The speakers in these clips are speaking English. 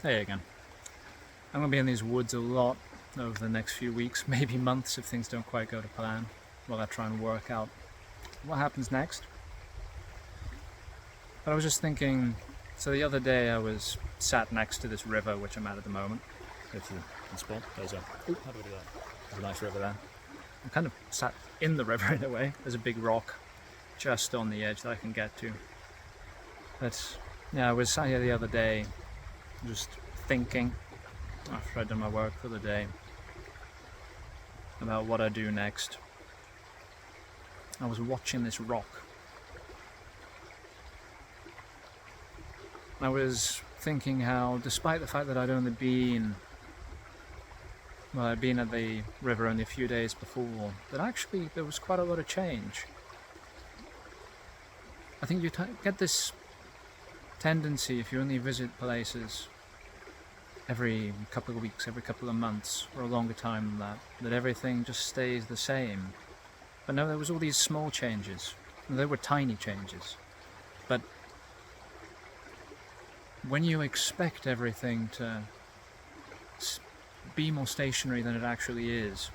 Hey again. I'm going to be in these woods a lot over the next few weeks, maybe months if things don't quite go to plan, while I try and work out what happens next. But I was just thinking, so the other day I was sat next to this river, which I'm at the moment. If you can spot, there's a, how do I do that? There's a nice river there. I'm kind of sat in the river in a way. There's a big rock just on the edge that I can get to. But yeah, I was sat here the other day just thinking, after I'd done my work for the day, about what I do next. I was watching this rock. I was thinking how, despite the fact that I'd been at the river only a few days before, that actually there was quite a lot of change. I think you get this tendency, if you only visit places every couple of weeks, every couple of months, or a longer time than that everything just stays the same. But no, there was all these small changes. They were tiny changes. But when you expect everything to be more stationary than it actually is,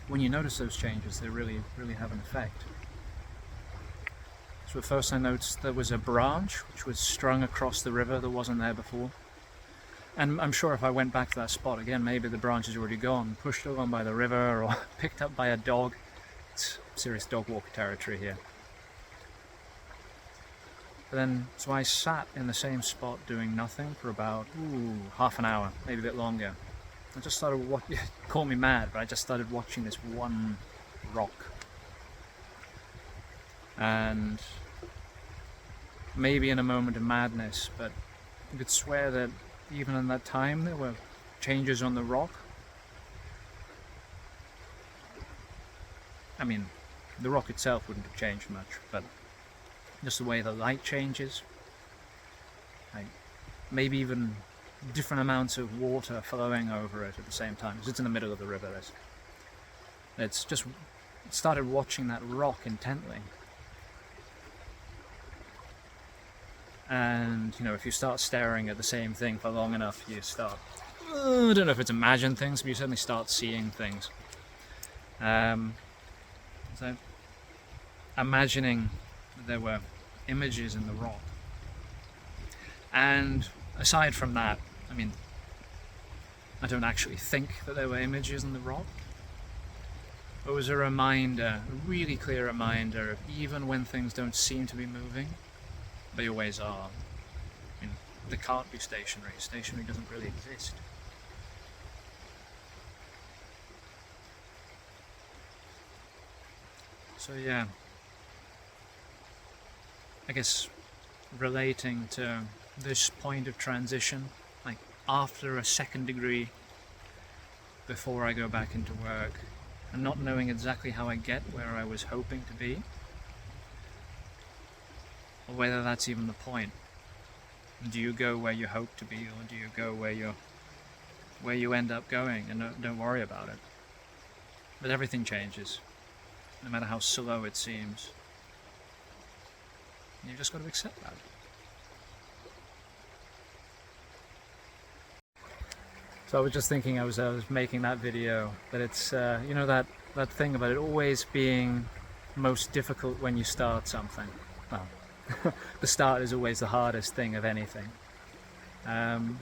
when you notice those changes, they really have an effect. So at first I noticed there was a branch which was strung across the river that wasn't there before. And I'm sure if I went back to that spot again, maybe the branch is already gone, pushed along by the river or picked up by a dog. It's serious dog walk territory here. But then, so I sat in the same spot doing nothing for about half an hour, maybe a bit longer. I just started watching, call me mad, but I just started watching this one rock. And maybe in a moment of madness, but you could swear that even in that time there were changes on the rock. I mean, the rock itself wouldn't have changed much, but just the way the light changes, like maybe even different amounts of water flowing over it at the same time, because it's in the middle of the river. It's just started watching that rock intently. And, you know, if you start staring at the same thing for long enough, you start, I don't know if it's imagined things, but you certainly start seeing things. So, imagining that there were images in the rock. And aside from that, I mean, I don't actually think that there were images in the rock. It was a reminder, a really clear reminder of even when things don't seem to be moving, they always are. I mean, they can't be stationary. Stationary doesn't really exist. So yeah, I guess relating to this point of transition, like after a second degree, before I go back into work, and not knowing exactly how I get where I was hoping to be, or whether that's even the point. Do you go where you hope to be, or do you go where you end up going and don't worry about it? But everything changes, no matter how slow it seems. And you've just got to accept that. So I was just thinking, I was making that video, that it's you know, that thing about it always being most difficult when you start something. Well, the start is always the hardest thing of anything. And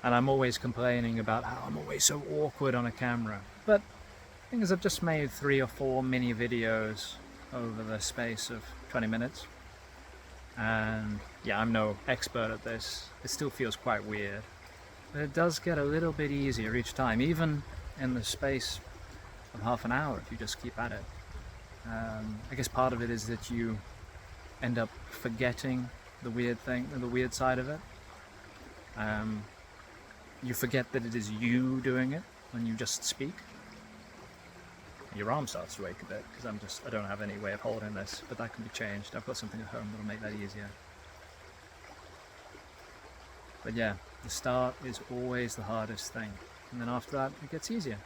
I'm always complaining about how I'm always so awkward on a camera. But the thing is, I've just made 3 or 4 mini videos over the space of 20 minutes. And yeah, I'm no expert at this. It still feels quite weird. But it does get a little bit easier each time, even in the space of half an hour if you just keep at it. I guess part of it is that you end up forgetting the weird thing, the weird side of it. You forget that it is you doing it when you just speak. Your arm starts to ache a bit because I don't have any way of holding this, but that can be changed. I've got something at home that'll make that easier. But yeah, the start is always the hardest thing, and then after that it gets easier.